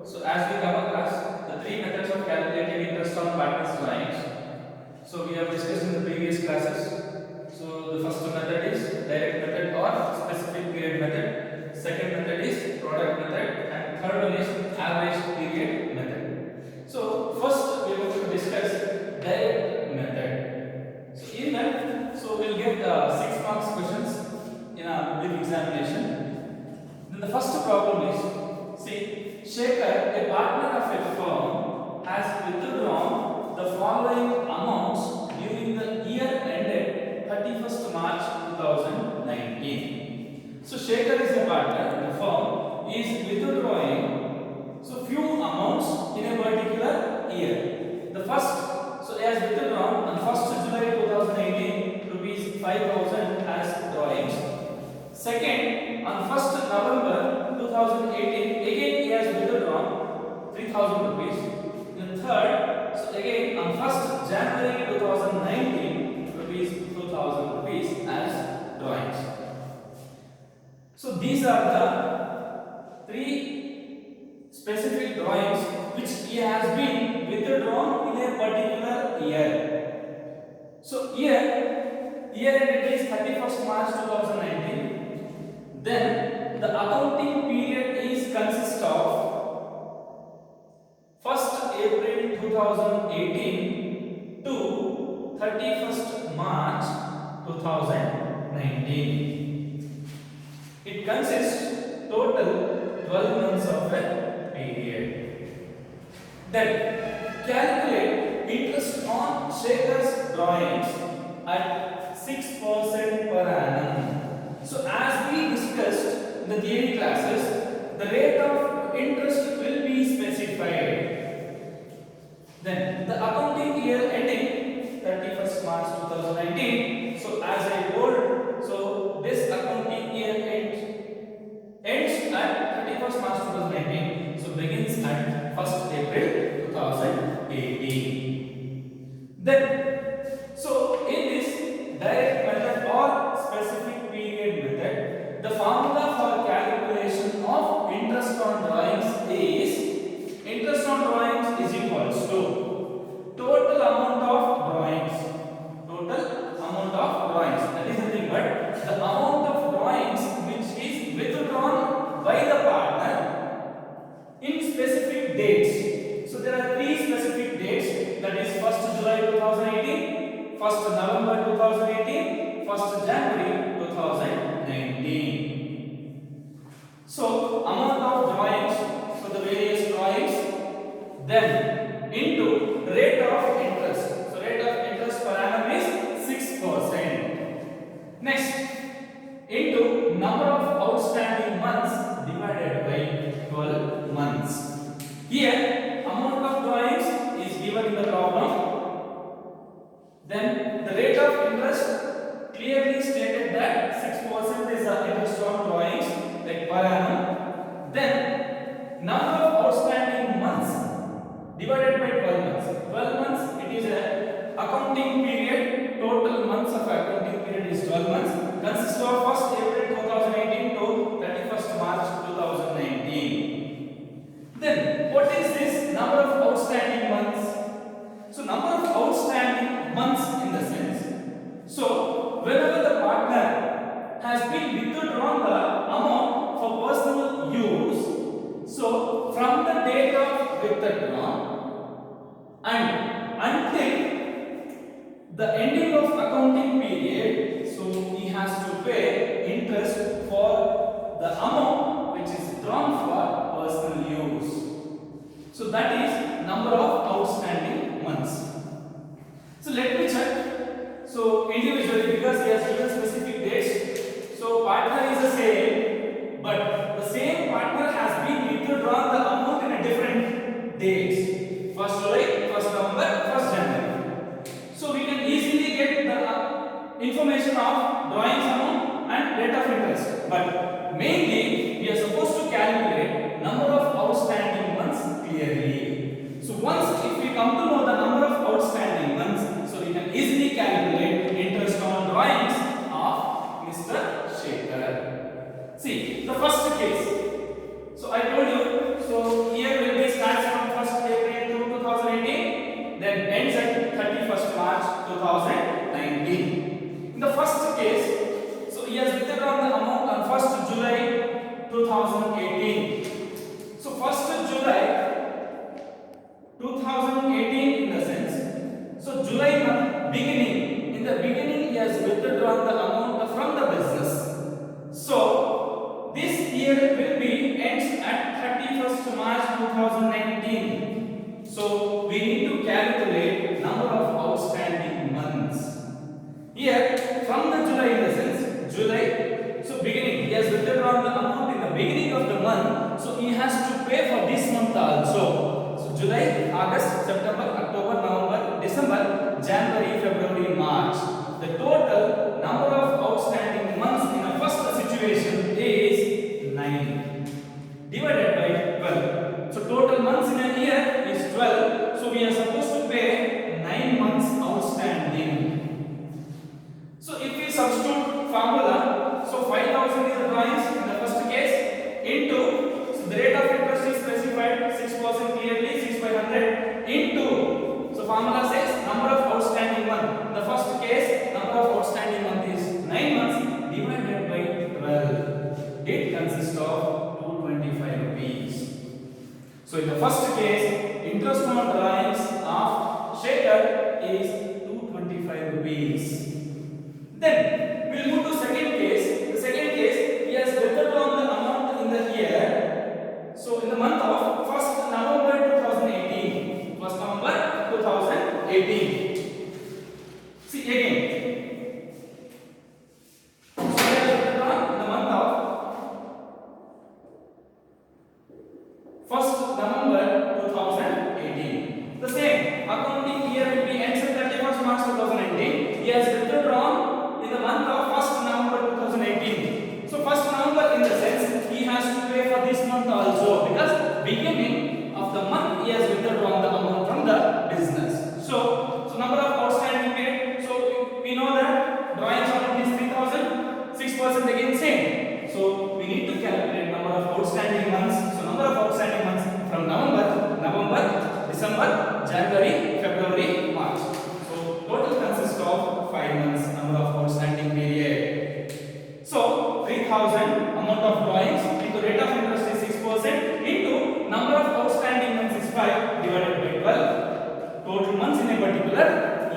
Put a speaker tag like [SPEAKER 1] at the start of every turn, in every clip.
[SPEAKER 1] So as we come across the three methods of calculating interest on partners' drawings. So we have discussed in the previous classes. So the first method is direct method or specific period method. Second method is product method, and third one is average period method. So first we are going to discuss direct method. So in that, so we'll get 6 marks questions in a public examination. Then the first problem is, see, Shekhar, a partner of a firm, has withdrawn the following amounts during the year ended 31st March 2019. So Shekhar is a partner in the firm, is withdrawing so few amounts in a particular year. The first, so as withdrawn on 1st July 2018, rupees 5,000 as drawings. Second, on 1st November 2018, again he has withdrawn 3,000 rupees. The third, so again on 1st January 2019, rupees 2,000 rupees as drawings. So these are the three specific drawings which he has been withdrawn in a particular year. So year ended is 31st March 2019. Then the accounting period is consists of 1st April 2018 to 31st March 2019. It consists total 12 months of a period. Then calculate interest on Shekhar's drawings at 6% per annum. So as we discussed in the theory classes, the rate of interest will be specified. Then the accounting year ending 31st March 2019. So as I told, so this accounting year ends at 31st March 2019. So begins at 1st April 2018. Then, so in this direct method or specific period method, the formula for calculation of interest on drawings is interest on drawings is equals to total amount of drawings. Total amount of drawings. That is nothing but the amount of drawings which is withdrawn by the partner in specific dates. So there are three specific dates, that is 1st July 2018, 1st November 2018, 1st January 2019. So amount of drawings for the various drawings, then into rate of interest. So rate of interest per annum is 6%. Next, into number of outstanding months divided by 12 months. Here amount of drawings is given in the problem. Then the rate of interest clearly stated that 6% is the interest on drawings like per annum. Then number of outstanding months divided by 12 months. 12 months, it is a accounting period. Total months of accounting period is 12 months. Consists of 1st April 2018 to 31st March 2019. Then what is this number of outstanding months? So number of outstanding months in the sense. So whenever the partner has been withdrawn the amount for personal use, so from the date of withdrawal and until the ending of accounting period, so he has to pay interest for the amount which is drawn for personal use. So that is number of outstanding months. So let me check. So individually, because he has given specific dates, so partner is the same, but the same partner has been withdrawn the amount in a different dates. 1st July, 1st November, 1st January. So we can easily get the information of drawings amount and rate of interest. But mainly we are supposed to calculate number of outstanding months clearly. So once 2019. So we need to calculate number of outstanding months. Here from the July, in the sense July, so beginning, he has withdrawn the amount in the beginning of the month, so he has to pay for this month also. So July, August, September, October, November, December, January, February, March. The total number of outstanding months in a first situation is 9 divided by 12. So total months in a year is 12. So we are supposed to pay 9 months outstanding. So if we substitute formula, so 5,000 is the drawings in the first case into, so the rate of interest is specified 6% clearly, 6 by 100 into, so formula says number of outstanding month. In the first case, number of outstanding month is 9 months divided by 12. It consists of 225 rupees. So in the first case, interest on drawings of Shekhar is 225 rupees. Then we will move to second case. The second case, he has withdrawn the amount in the year. So in the month of 1st November 2018. 1st November 2018. See again. So he has withdrawn in the month of 1st November 2018. The same accounting year will be ends at 31st March 2019. He has withdrawn in the month of 1st November 2018. So 1st November, in the sense he has to pay for this month also, because beginning of the month he has withdrawn the amount from the business. So number of outstanding paid. So we know that drawings amount is 3,000. 6% again same. So we need to calculate number of outstanding months. So number of outstanding months from November, December, January, February, March. So total consists of 5 months number of outstanding period. So 3,000 amount of drawings into rate of interest is 6% into number of outstanding months is 5 divided by 12. Total months in a particular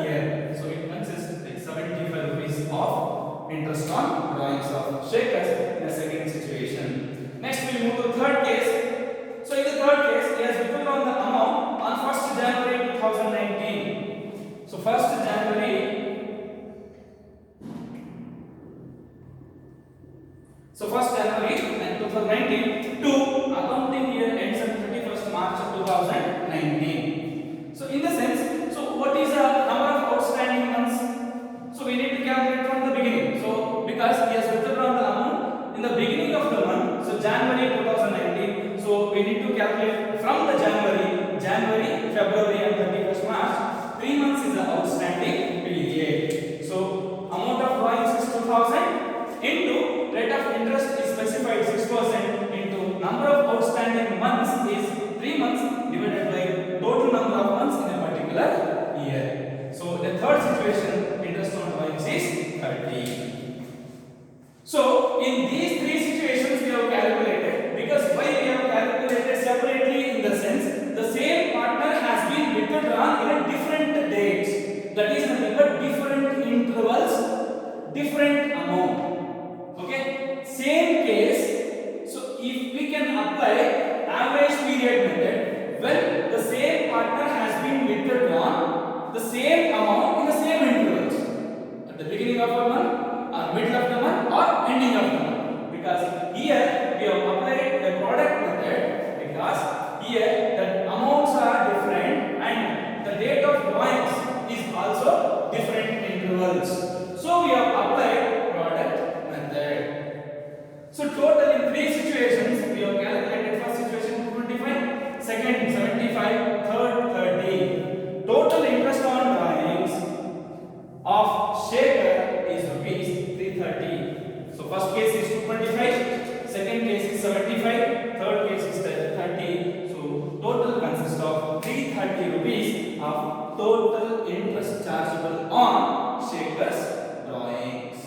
[SPEAKER 1] year. So it consists like 75 rupees of interest on drawings of Shekhar in a second situation. Next we move to third case. So in the third case, he has withdrawn the amount on 1st January 2019. So 1st January. So 1st January 2019 to accounting year ends on 31st March 2019. So in the sense, so what is the number of outstanding months? So we need to calculate from the beginning. So because he has withdrawn the amount in the beginning of the month, so January 2019. So we need to calculate from the January, February and 31st March. 3 months is the outstanding period. So amount of drawings is 2,000 into rate of interest is specified 6% into number of outstanding months is 3 months divided by total number of months in a particular year. So the third situation, interest on drawings is 30. So in these three situations we have calculated, because why we have calculated separately, in the sense the same partner has been withdrawn in a different dates. That is nothing but different intervals, different amount. Okay, same case. So if we can apply average period method, when the same partner has been withdrawn the same amount in the same intervals, at the beginning of a month or middle of the month or ending of the month, because here we have applied a product method, because here the amounts are different and the date of drawings is also different intervals. So we have applied product method. So total in three situations we have calculated. First situation 225, second 75, third 30. Total interest on drawings of Shekhar is rupees 330. So first case is 225, second case is 75, third case is 30. So total consists of 330 rupees of total interest chargeable on Shekhar's drawings.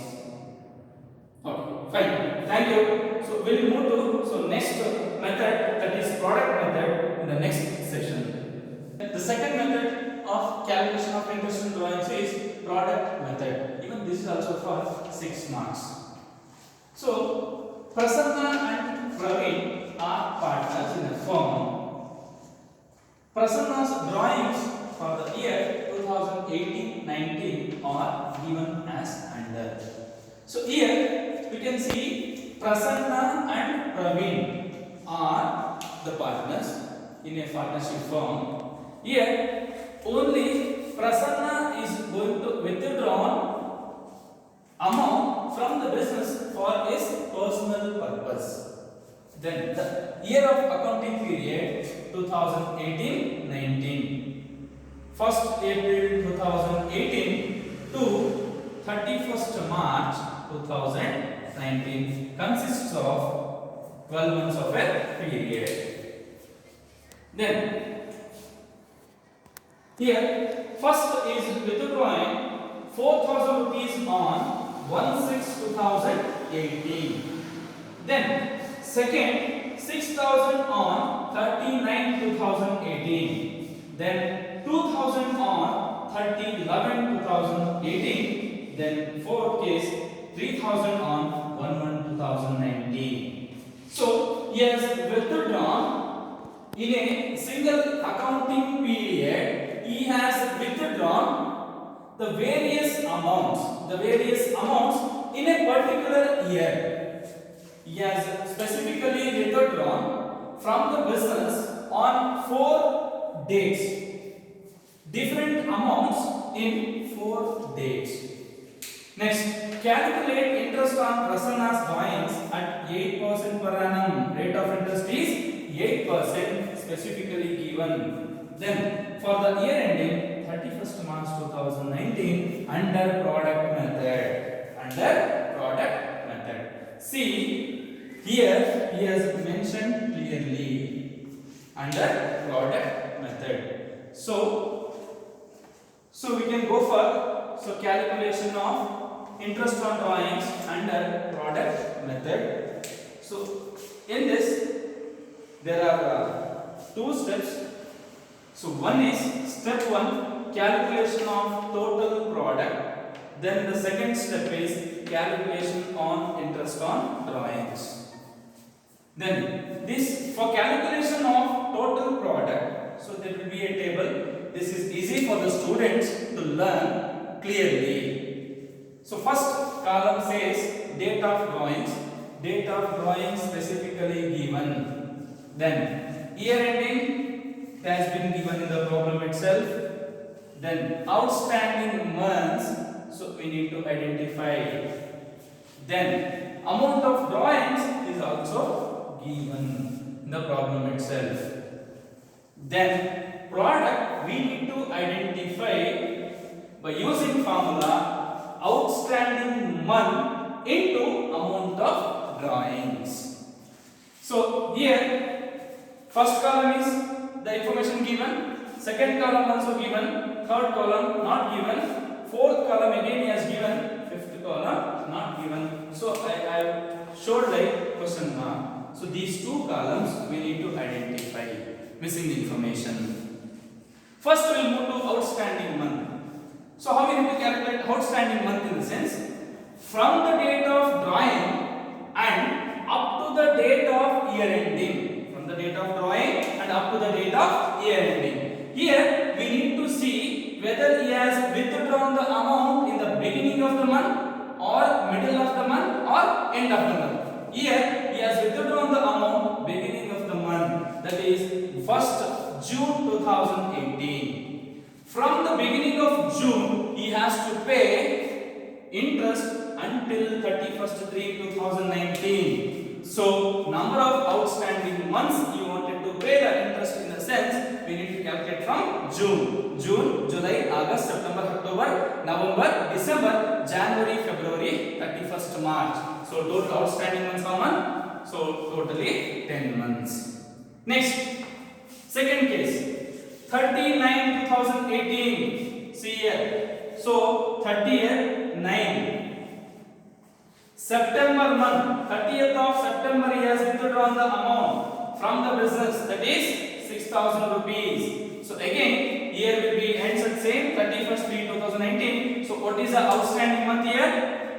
[SPEAKER 1] Okay, fine. Thank you. So we'll move to next method, that is product method, in the next session. The second method of calculation of interest on drawings is product method. Even this is also for 6 marks. So Prasanna and Praveen are partners in a firm. Prasanna's drawings for the year 2018-19 are given as under. So here we can see Prasanna and Praveen are the partners in a partnership firm. Here only Prasanna is going to withdraw amount from the business for his personal purpose. Then the year of accounting period 2018-19, 1st April 2018 to 31st March 2019 consists of 12 months of a period. Then here first is withdrawing 4,000 rupees on 1/6/2018. Then second 6,000 on 39/2018. Then 2,000 on 30/11/2018. Then fourth case 3,000 on 1/1/2019. So he has withdrawn in a single accounting period. He has withdrawn the various amounts in a particular year. He has specifically withdrawn from the business on 4 dates, different amounts in 4 dates. Next, calculate interest on Prasanna's drawings at 8% per annum. Rate of interest is 8% specifically given. Then for the year ending 31st March 2019 under product method. See here he has mentioned clearly under product method. So we can go for calculation of interest on drawings under product method. So in this there are 2 steps. So one is step 1, calculation of total product. Then the second step is calculation on interest on drawings. Then this for calculation of total product, so there will be a table. This is easy for the students to learn clearly. So first column says date of drawings specifically given. Then year ending has been given in the problem itself. Then outstanding months, so we need to identify. Then amount of drawings is also given in the problem itself. Then product we need to identify by using formula outstanding month into amount of drawings. So here first column is the information given, second column also given, third column not given, fourth column again he has given, fifth column not given. So I showed like question mark. So these 2 columns we need to identify missing information. First we will move to outstanding month. So how we need to calculate outstanding month in the sense from the date of drawing and up to the date of year ending. From the date of drawing and up to the date of year ending. Here we need to see whether he has withdrawn the amount in the beginning of the month or middle of the month or end of the month. Here he has withdrawn the amount beginning of the month, that is 1st June 2018. From the beginning of June he has to pay interest until 31st 3/2019. So number of outstanding months you wanted to pay the interest in the sense we need to calculate from June, July, August, September, October, November, December, January, February, 31st March. So total outstanding months how much? So totally 10 months. Next, second case 30/9/2018. See here. So 30/9. September month, 30th of September he has withdrawn the amount from the business, that is 6,000 rupees. So again here will be answered same 31st 3/2019. So what is the outstanding month here?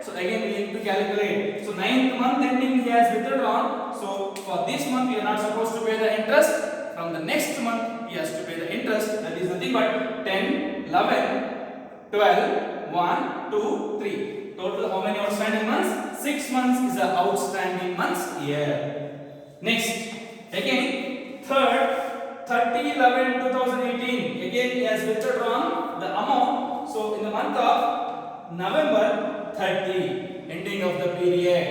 [SPEAKER 1] So again we need to calculate. So 9th month ending he has withdrawn. So for this month we are not supposed to pay the interest. From the next month he has to pay the interest, that is nothing but 10, 11, 12, 1, 2, 3. Total how many outstanding months? 6 months is the outstanding months here. Next, again, third, 30/11/2018. Again, he has withdrawn the amount. So, in the month of November 30, ending of the period.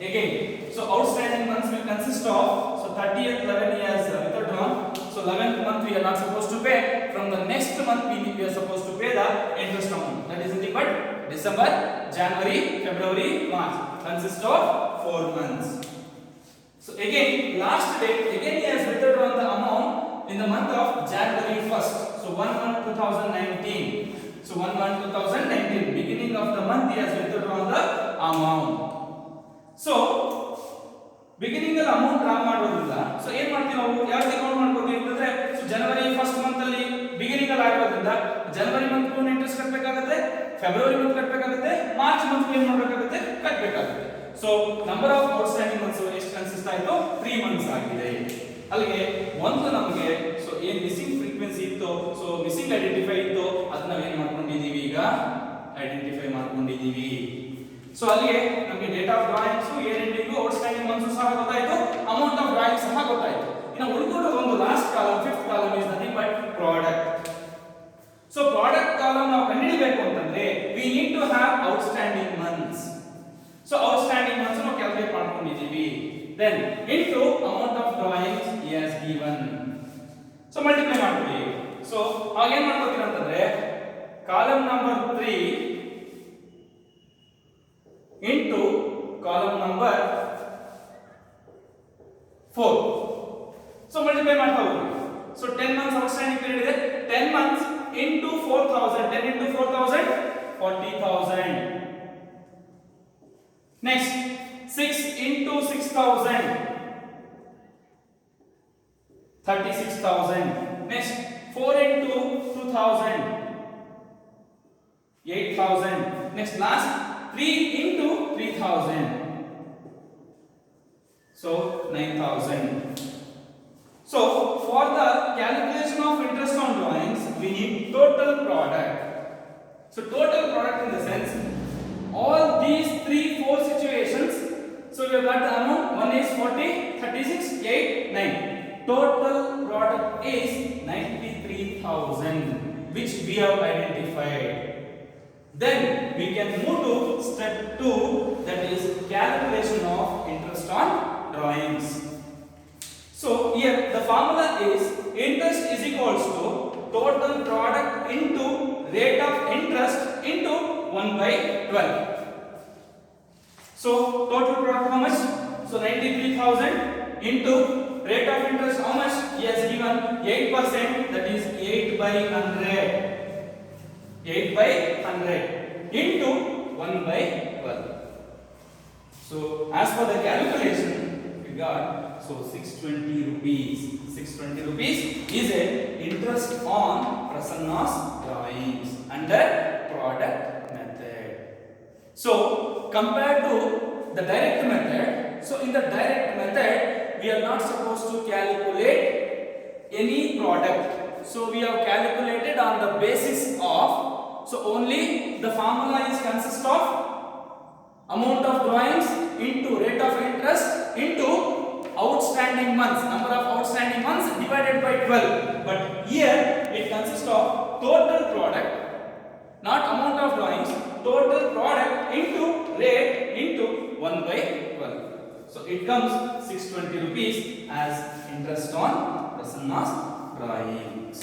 [SPEAKER 1] Again, so outstanding months will consist of, so 30th 11 he has withdrawn. So 11th month we are not supposed to pay. From the next month we are supposed to pay the interest amount. That is nothing but December, January, February, March. Consists of 4 months. So again, last date, again he has withdrawn the amount in the month of January 1st. So 1/1/2019. So 1/1/2019, beginning of the month he has withdrawn the amount. So beginning ಅಲ್ಲಿ amount draw ಮಾಡೋದ್ರಿಂದ so ಏನು ಮಾಡ್ತೀವಿ ನಾವು ಯಾವ ರೀತಿ count ಮಾಡ್ಕೊತೀವಿ ಅಂತಂದ್ರೆ so ಜನವರಿ first month ಅಲ್ಲಿ ಬಿಗಿನಿಂಗ್ ಅಲ್ಲಿ ಆಗಿರೋದ್ರಿಂದ ಜನವರಿ ಮಂತ್ ಗೂ ಇಂಟ್ರೆಸ್ಟ್ ಕಟ್ಟಬೇಕಾಗುತ್ತೆ, ಫೆಬ್ರವರಿ ಮಂತ್ ಕಟ್ಟಬೇಕಾಗುತ್ತೆ, ಮಾರ್ಚ್ ಮಂತ್ ಏನು ಮಾಡಬೇಕಾಗುತ್ತೆ ಕಟ್ಟಬೇಕಾಗುತ್ತೆ. So number of outstanding months ಎಷ್ಟು ಕನ್ಸಿಸ್ಟ್ ಆಯಿತು? 3 ಮಂತ್ಸ್ ಆಗಿದೆ. ಅಲ್ಲಿಗೆ ಒಂದು ನಮಗೆ ಸೊ ಏನು ಮಿಸ್ಸಿಂಗ್ ಫ್ರೀಕ್ವೆನ್ಸಿ ಇತ್ತು, ಸೊ ಮಿಸ್ಸಿಂಗ್ ಐಡೆಂಟಿಫೈ ಇತ್ತು, ಅದನ್ನ ನಾವು ಏನು ಮಾಡ್ಕೊಂಡಿದ್ದೀವಿ, ಈಗ ಐಡೆಂಟಿಫೈ ಮಾಡ್ಕೊಂಡಿದ್ದೀವಿ. ಸೊ ಅಲ್ಲಿಗೆ ನಮಗೆ date of drawings, year ending, outstanding months ಸಹ ಗೊತ್ತಾಯ್ತು, ಅಮೌಂಟ್ ಆಫ್ ಡ್ರಾಯಿಂಗ್ ಸಹ ಗೊತ್ತಾಯ್ತು. ಇನ್ನು ಉಳಿದುಕೊಳ್ಳೋ ಒಂದು last column, fifth column is nothing but product. So product column ನಾವು ಕಂಡುಹಿಡಿಯಬೇಕು ಅಂತಂದ್ರೆ we need to have outstanding months. So outstanding months ನಾವು ಕ್ಯಾಲ್ಕುಲೇಟ್ ಮಾಡ್ಕೊಂಡಿದ್ದೀವಿ. Then into amount of drawings he has given. So multiply ಮಾಡ್ತೀವಿ. So ಆಗ ಏನು ಮಾಡ್ಕೊತೀರಾ ಅಂತಂದ್ರೆ column number 3 into column number 4. So multiply ಮಾಡ್ತಾ ಹೋಗಿ. So 10 months outstanding period ಇದೆ. 10 months into 4000. 10 into 4000 40,000. Next 6 into 6000 36,000. Next 4 into 2000 8,000. Next last 3 into 3,000. So 9,000. So for the calculation of interest on drawings, we need total product. So total product in the sense all these 3-4 situations. So we have got the amount. One is 40, 36, 8, 9. Total product is 93,000, which we have identified. Then we can move to step 2, that is calculation of interest on drawings. So here the formula is interest is equals to total product into rate of interest into 1/12. So total product how much? So 93,000 into rate of interest how much? He has given 8%, that is 8/100. 8/100 into 1/12. So as per the calculation we got, so 620 rupees. 620 rupees is a interest on Prasanna's drawings under product method. So compared to the direct method, so in the direct method we are not supposed to calculate any product. So we have calculated on the basis of, so only the formula is consist of amount of drawings into rate of interest into outstanding months, number of outstanding months divided by 12. But here it consists of total product, not amount of drawings, total product into rate into 1/12. So it comes 620 rupees as interest on Prasanna's drawings.